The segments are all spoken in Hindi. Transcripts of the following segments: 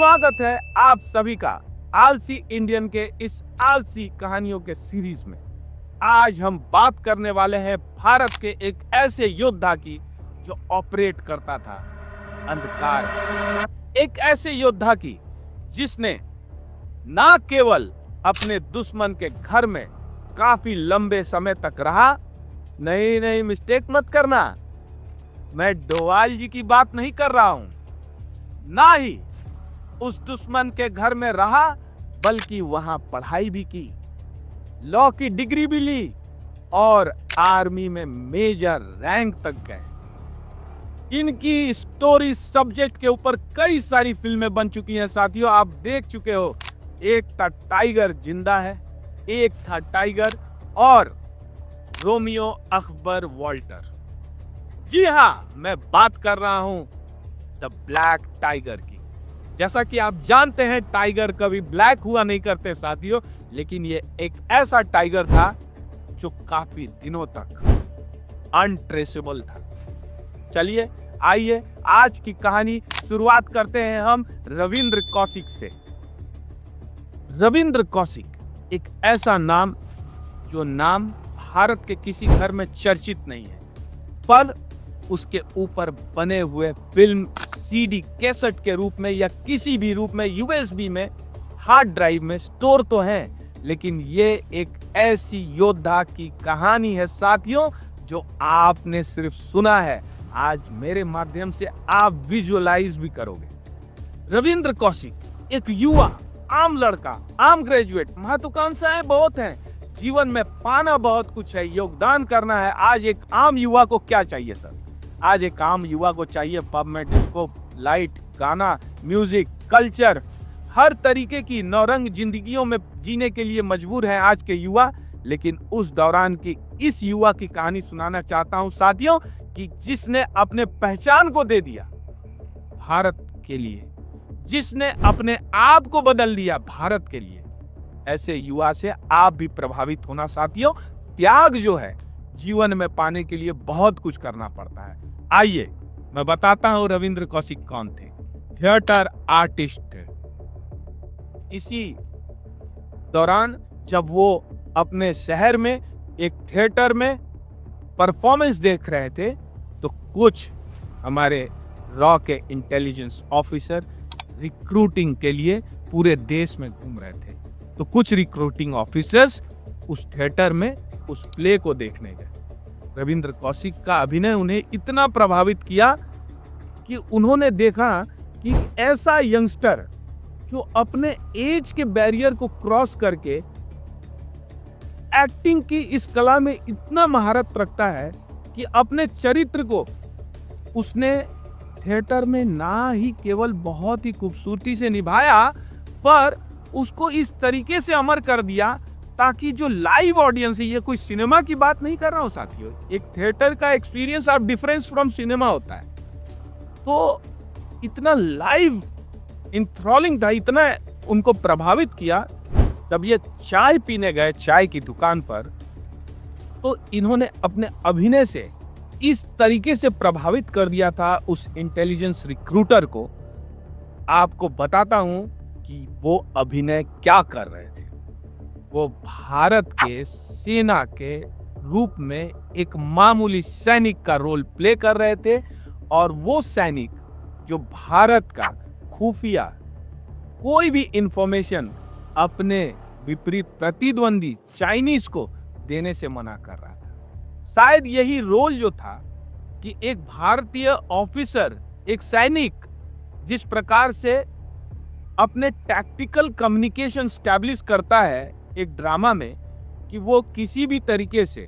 स्वागत है आप सभी का आलसी इंडियन के इस आलसी कहानियों के सीरीज में। आज हम बात करने वाले हैं भारत के एक ऐसे योद्धा की जो ऑपरेट करता था अंधकार में। एक ऐसे योद्धा की जिसने ना केवल अपने दुश्मन के घर में काफी लंबे समय तक रहा, नहीं मिस्टेक मत करना, मैं डोवाल जी की बात नहीं कर रहा हूं, ना ही उस दुश्मन के घर में रहा बल्कि वहां पढ़ाई भी की, लॉ की डिग्री भी ली और आर्मी में मेजर रैंक तक गए। इनकी स्टोरी सब्जेक्ट के ऊपर कई सारी फिल्में बन चुकी हैं साथियों, आप देख चुके हो। एक था टाइगर जिंदा है, एक था टाइगर और रोमियो अकबर वॉल्टर। जी हाँ, मैं बात कर रहा हूं द ब्लैक टाइगर की। जैसा कि आप जानते हैं टाइगर कभी ब्लैक हुआ नहीं करते साथियों, लेकिन ये एक ऐसा टाइगर था जो काफी दिनों तक अनट्रेसेबल था। चलिए आइए आज की कहानी शुरुआत करते हैं हम रविंद्र कौशिक से। रविंद्र कौशिक एक ऐसा नाम जो नाम भारत के किसी घर में चर्चित नहीं है, पर उसके ऊपर बने हुए फिल्म, सीडी, कैसेट के रूप में या किसी भी रूप में, यूएसबी में, हार्ड ड्राइव में स्टोर तो हैं, लेकिन ये एक ऐसी योद्धा की कहानी है साथियों जो आपने सिर्फ सुना है, आज मेरे माध्यम से आप विजुअलाइज भी करोगे। रविंद्र कौशिक एक युवा, आम लड़का, आम ग्रेजुएट, महत्वाकांक्षाएं बहुत हैं, जीवन में पाना बहुत कुछ है, योगदान करना है। आज एक आम युवा को क्या चाहिए सर? आज एक आम युवा को चाहिए पब में डिस्को लाइट, गाना, म्यूजिक, कल्चर, हर तरीके की नौरंग जिंदगियों में जीने के लिए मजबूर है आज के युवा। लेकिन उस दौरान की इस युवा की कहानी सुनाना चाहता हूं साथियों कि जिसने अपने पहचान को दे दिया भारत के लिए, जिसने अपने आप को बदल दिया भारत के लिए। ऐसे युवा से आप भी प्रभावित होना साथियों। त्याग जो है जीवन में पाने के लिए बहुत कुछ करना पड़ता है। आइए मैं बताता हूं रविंद्र कौशिक कौन थे। थिएटर आर्टिस्ट थे। इसी दौरान जब वो अपने शहर में एक थिएटर में परफॉर्मेंस देख रहे थे तो कुछ हमारे रॉ के इंटेलिजेंस ऑफिसर रिक्रूटिंग के लिए पूरे देश में घूम रहे थे। तो कुछ रिक्रूटिंग ऑफिसर्स उस थिएटर में उस प्ले को देखने गए। रविंद्र कौशिक का अभिनय उन्हें इतना प्रभावित किया कि उन्होंने देखा कि ऐसा यंगस्टर जो अपने एज के बैरियर को क्रॉस करके एक्टिंग की इस कला में इतना महारत रखता है कि अपने चरित्र को उसने थिएटर में ना ही केवल बहुत ही खूबसूरती से निभाया, पर उसको इस तरीके से अमर कर दिया ताकि जो लाइव ऑडियंस है, ये कोई सिनेमा की बात नहीं कर रहा हूं साथियों, एक थिएटर का एक्सपीरियंस और डिफरेंस फ्रॉम सिनेमा होता है, तो इतना लाइव इंथ्रॉलिंग था, इतना उनको प्रभावित किया। जब ये चाय पीने गए चाय की दुकान पर, तो इन्होंने अपने अभिनय से इस तरीके से प्रभावित कर दिया था उस इंटेलिजेंस रिक्रूटर को। आपको बताता हूं कि वो अभिनय क्या कर रहे थे। वो भारत के सेना के रूप में एक मामूली सैनिक का रोल प्ले कर रहे थे, और वो सैनिक जो भारत का खुफिया कोई भी इंफॉर्मेशन अपने विपरीत प्रतिद्वंदी चाइनीज को देने से मना कर रहा था। शायद यही रोल जो था कि एक भारतीय ऑफिसर, एक सैनिक जिस प्रकार से अपने टैक्टिकल कम्युनिकेशन स्टैब्लिश करता है एक ड्रामा में, कि वो किसी भी तरीके से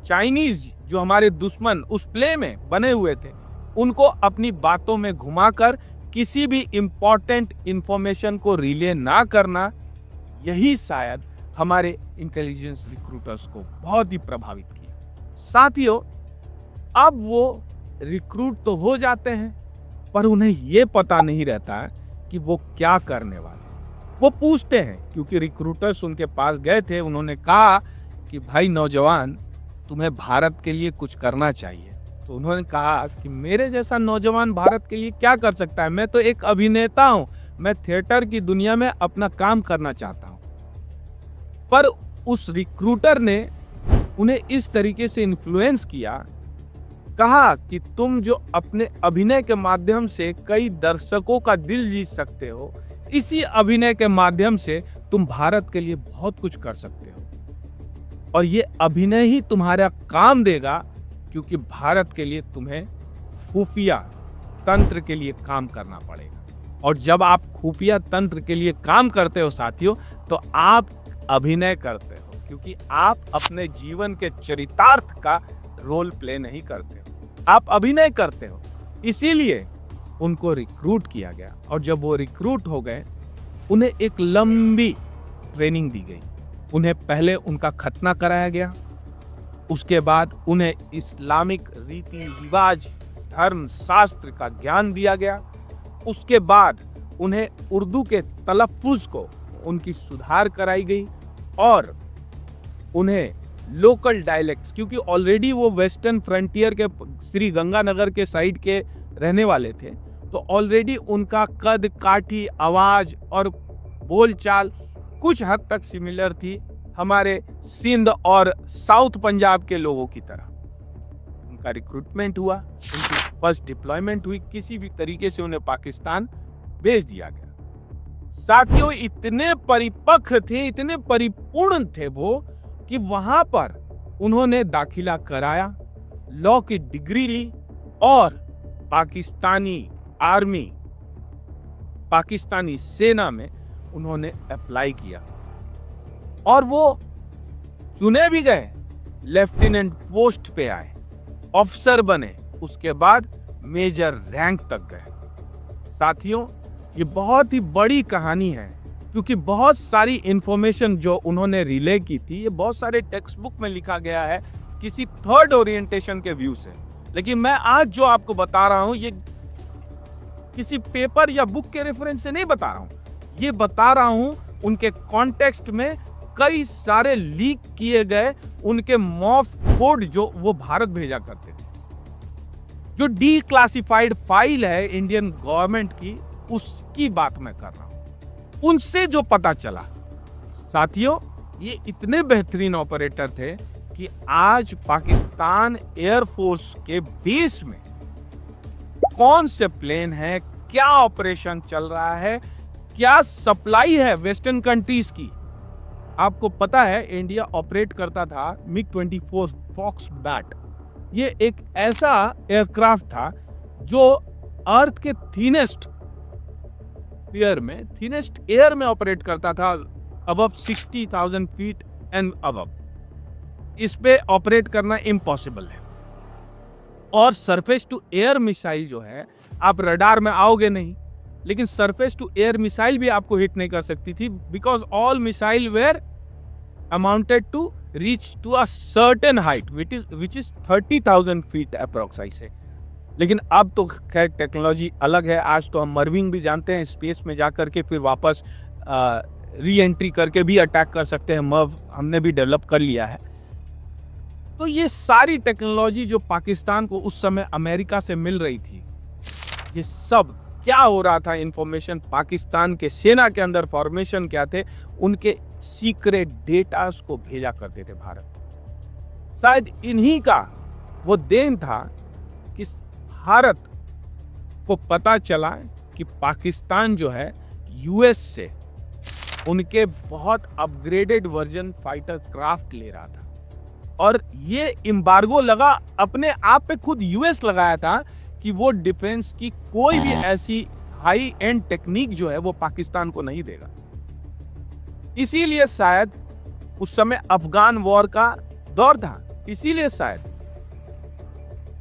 चाइनीज जो हमारे दुश्मन उस प्ले में बने हुए थे उनको अपनी बातों में घुमाकर किसी भी इंपॉर्टेंट इंफॉर्मेशन को रिले ना करना, यही शायद हमारे इंटेलिजेंस रिक्रूटर्स को बहुत ही प्रभावित किया। साथियों, अब वो रिक्रूट तो हो जाते हैं, पर उन्हें ये पता नहीं रहता कि वो क्या करने वाले। वो पूछते हैं, क्योंकि रिक्रूटर्स उनके पास गए थे, उन्होंने कहा कि भाई नौजवान, तुम्हें भारत के लिए कुछ करना चाहिए। तो उन्होंने कहा कि मेरे जैसा नौजवान भारत के लिए क्या कर सकता है, मैं तो एक अभिनेता हूं, मैं थिएटर की दुनिया में अपना काम करना चाहता हूं। पर उस रिक्रूटर ने उन्हें इस तरीके से इन्फ्लुएंस किया, कहा कि तुम जो अपने अभिनय के माध्यम से कई दर्शकों का दिल जीत सकते हो, इसी अभिनय के माध्यम से तुम भारत के लिए बहुत कुछ कर सकते हो और ये अभिनय ही तुम्हारा काम देगा, क्योंकि भारत के लिए तुम्हें खुफिया तंत्र के लिए काम करना पड़ेगा। और जब आप खुफिया तंत्र के लिए काम करते हो साथियों, तो आप अभिनय करते हो, क्योंकि आप अपने जीवन के चरितार्थ का रोल प्ले नहीं करते हो, आप अभिनय करते हो। इसीलिए उनको रिक्रूट किया गया और जब वो रिक्रूट हो गए, उन्हें एक लंबी ट्रेनिंग दी गई। उन्हें पहले उनका खतना कराया गया, उसके बाद उन्हें इस्लामिक रीति रिवाज, धर्म शास्त्र का ज्ञान दिया गया। उसके बाद उन्हें उर्दू के तलफ़्फ़ुज़ को उनकी सुधार कराई गई और उन्हें लोकल डायलेक्ट्स, क्योंकि ऑलरेडी वो वेस्टर्न फ्रंटियर के श्री गंगानगर के साइड के रहने वाले थे, तो ऑलरेडी उनका कद काठी, आवाज और बोलचाल कुछ हद तक सिमिलर थी हमारे सिंध और साउथ पंजाब के लोगों की तरह। उनका रिक्रूटमेंट हुआ, उनकी फर्स्ट डिप्लॉयमेंट हुई, किसी भी तरीके से उन्हें पाकिस्तान भेज दिया गया। साथियों, इतने परिपक्व थे, इतने परिपूर्ण थे वो कि वहां पर उन्होंने दाखिला कराया, लॉ की डिग्री ली और पाकिस्तानी आर्मी, पाकिस्तानी सेना में उन्होंने अप्लाई किया और वो चुने भी गए, लेफ्टिनेंट पोस्ट पे आए, ऑफिसर बने, उसके बाद मेजर रैंक तक गए। साथियों, ये बहुत ही बड़ी कहानी है, क्योंकि बहुत सारी इंफॉर्मेशन जो उन्होंने रिले की थी, ये बहुत सारे टेक्स्ट बुक में लिखा गया है किसी थर्ड ओरिएंटेशन के व्यू से, लेकिन मैं आज जो आपको बता रहा हूं, ये किसी पेपर या बुक के रेफरेंस से नहीं बता रहा हूं, ये बता रहा हूं उनके कॉन्टेक्स्ट में कई सारे लीक किए गए उनके मॉफ कोड जो वो भारत भेजा करते थे, जो डी क्लासिफाइड फाइल है इंडियन गवर्नमेंट की, उसकी बात मैं कर रहा हूं। उनसे जो पता चला, साथियों, ये इतने बेहतरीन ऑपरेटर थे कि आज पाकिस्तान एयरफोर्स के बेस में कौन से प्लेन है, क्या ऑपरेशन चल रहा है, क्या सप्लाई है वेस्टर्न कंट्रीज की। आपको पता है इंडिया ऑपरेट करता था MiG-24 फॉक्स बैट। ये एक ऐसा एयरक्राफ्ट था जो अर्थ के थिनेस्ट एयर में ऑपरेट करता था, अबव 60,000 फीट एंड अबव। इस पे ऑपरेट करना इम्पॉसिबल है। और सरफेस टू एयर मिसाइल जो है, आप रडार में आओगे नहीं, लेकिन सरफेस टू एयर मिसाइल भी आपको हिट नहीं कर सकती थी, because all missile were amounted to reach to a certain height which is 30,000 feet approx ऐसे। लेकिन अब तो खैर टेक्नोलॉजी अलग है। आज तो हम मर्विंग भी जानते हैं, स्पेस में जाकर के फिर वापस री एंट्री करके भी अटैक कर सकते हैं। मर्व हमने भी डेवलप कर लिया है। तो ये सारी टेक्नोलॉजी जो पाकिस्तान को उस समय अमेरिका से मिल रही थी, ये सब क्या हो रहा था, इंफॉर्मेशन पाकिस्तान के सेना के अंदर फॉर्मेशन क्या थे, उनके सीक्रेट डेटास को भेजा करते थे भारत। शायद इन्हीं का वो देन था कि भारत को पता चला कि पाकिस्तान जो है यूएस से उनके बहुत अपग्रेडेड वर्जन फाइटर क्राफ्ट ले रहा था, और ये एम्बार्गो लगा अपने आप पे, खुद यूएस लगाया था कि वो डिफेंस की कोई भी ऐसी हाई एंड टेक्निक जो है वो पाकिस्तान को नहीं देगा। इसीलिए शायद उस समय अफगान वॉर का दौर था, इसीलिए शायद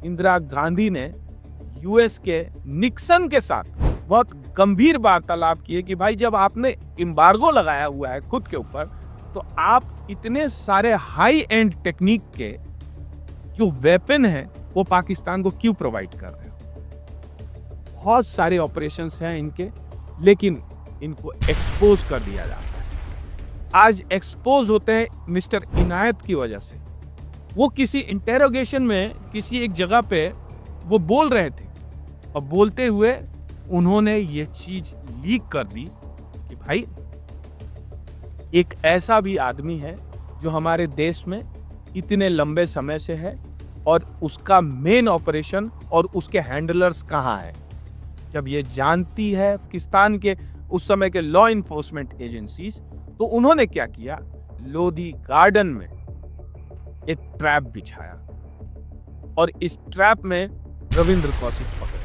इंदिरा गांधी ने यूएस के निक्सन के साथ बहुत गंभीर वार्तालाप किए कि भाई जब आपने एम्बार्गो लगाया हुआ है खुद के ऊपर, तो आप इतने सारे हाई एंड टेक्निक के जो वेपन है वो पाकिस्तान को क्यों प्रोवाइड कर रहे हो। बहुत सारे ऑपरेशंस हैं इनके, लेकिन इनको एक्सपोज कर दिया जाता है। आज एक्सपोज होते हैं मिस्टर इनायत की वजह से। वो किसी इंटेरोगेशन में किसी एक जगह पे वो बोल रहे थे, और बोलते हुए उन्होंने ये चीज लीक कर दी कि भाई एक ऐसा भी आदमी है जो हमारे देश में इतने लंबे समय से है और उसका मेन ऑपरेशन और उसके हैंडलर्स कहाँ है। जब ये जानती है पाकिस्तान के उस समय के लॉ इन्फोर्समेंट एजेंसीज, तो उन्होंने क्या किया, लोधी गार्डन में एक ट्रैप बिछाया और इस ट्रैप में रविंद्र कौशिक पकड़े।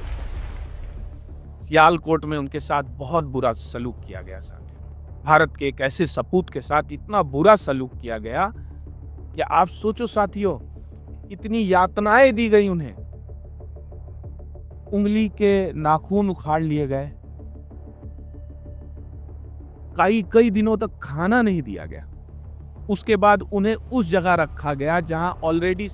सियालकोट में उनके साथ बहुत बुरा सलूक किया गया। साथ भारत के एक ऐसे सपूत के साथ इतना बुरा सलूक किया गया कि आप सोचो साथियों, इतनी यातनाएं दी गई उन्हें। उंगली के नाखून उखाड़ लिए गए, कई दिनों तक खाना नहीं दिया गया। उसके बाद उन्हें उस जगह रखा गया जहां ऑलरेडी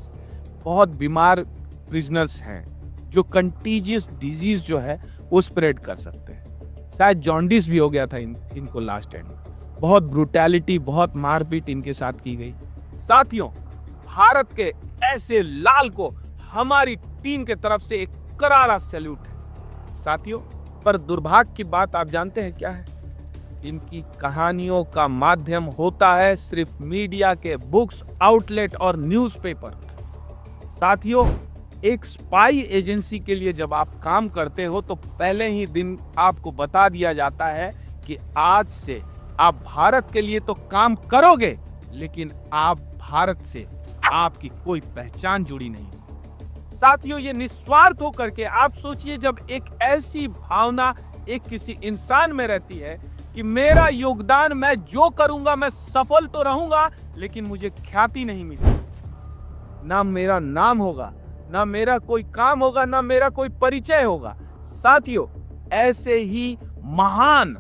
बहुत बीमार प्रिजनर्स हैं, जो कंटीजियस डिजीज जो है वो स्प्रेड कर सकते हैं। शायद जॉन्डिस भी हो गया था इनको लास्ट एंड में। बहुत ब्रूटैलिटी, बहुत मारपीट इनके साथ की गई। साथियों, भारत के ऐसे लाल को हमारी टीम के तरफ से एक करारा सैल्यूट है। साथियों, पर दुर्भाग्य की बात आप जानते हैं क्या है? इनकी कहानियों का माध्यम होता है सिर्फ मीडिया के बुक्स, आउटलेट और न्यूज़पेपर। साथियों, एक स्पाई एजेंसी के लिए जब आप काम करते हो तो पहले ही दिन आपको बता दिया जाता है कि आज से आप भारत के लिए तो काम करोगे, लेकिन आप भारत से आपकी कोई पहचान जुड़ी नहीं। साथियों, ये निस्वार्थ होकर के आप सोचिए, जब एक ऐसी भावना एक किसी इंसान में रहती है कि मेरा योगदान, मैं जो करूंगा मैं सफल तो रहूंगा, लेकिन मुझे ख्याति नहीं मिलेगी, ना मेरा नाम होगा, ना मेरा कोई काम होगा, ना मेरा कोई परिचय होगा। साथियों, ऐसे ही महान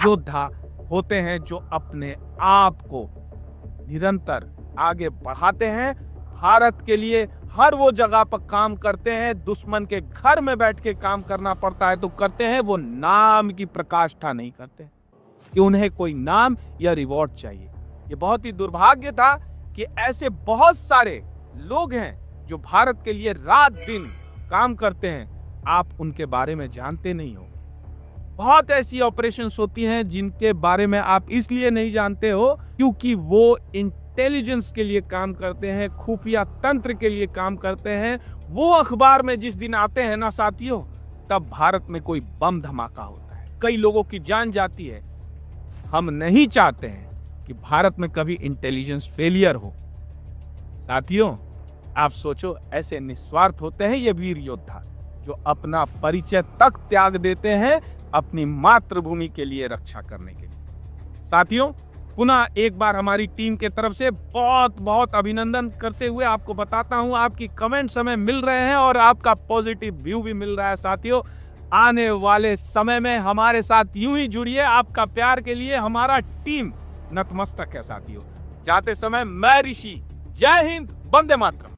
योद्धा होते हैं जो अपने आप को निरंतर आगे बढ़ाते हैं, भारत के लिए हर वो जगह पर काम करते हैं। दुश्मन के घर में बैठ के काम करना पड़ता है तो करते हैं, वो नाम की प्रकाष्ठा नहीं करते कि उन्हें कोई नाम या रिवॉर्ड चाहिए। ये बहुत ही दुर्भाग्य था कि ऐसे बहुत सारे लोग हैं जो भारत के लिए रात दिन काम करते हैं, आप उनके बारे में जानते नहीं हो। बहुत ऐसी ऑपरेशंस होती हैं जिनके बारे में आप इसलिए नहीं जानते हो क्योंकि वो इंटेलिजेंस के लिए काम करते हैं, खुफिया तंत्र के लिए काम करते हैं। वो अखबार में जिस दिन आते हैं ना साथियों, तब भारत में कोई बम धमाका होता है, कई लोगों की जान जाती है। हम नहीं चाहते हैं कि भारत में कभी इंटेलिजेंस फेलियर हो। साथियों, आप सोचो, ऐसे निस्वार्थ होते हैं ये वीर योद्धा जो अपना परिचय तक त्याग देते हैं अपनी मातृभूमि के लिए रक्षा करने के लिए। साथियों, पुनः एक बार हमारी टीम के तरफ से बहुत बहुत अभिनंदन करते हुए आपको बताता हूं, आपकी कमेंट्स हमें मिल रहे हैं और आपका पॉजिटिव व्यू भी मिल रहा है। साथियों, आने वाले समय में हमारे साथ यूं ही जुड़िए। आपका प्यार के लिए हमारा टीम नतमस्तक है। साथियों, जाते समय मैं ऋषि, जय हिंद, वंदे मातरम।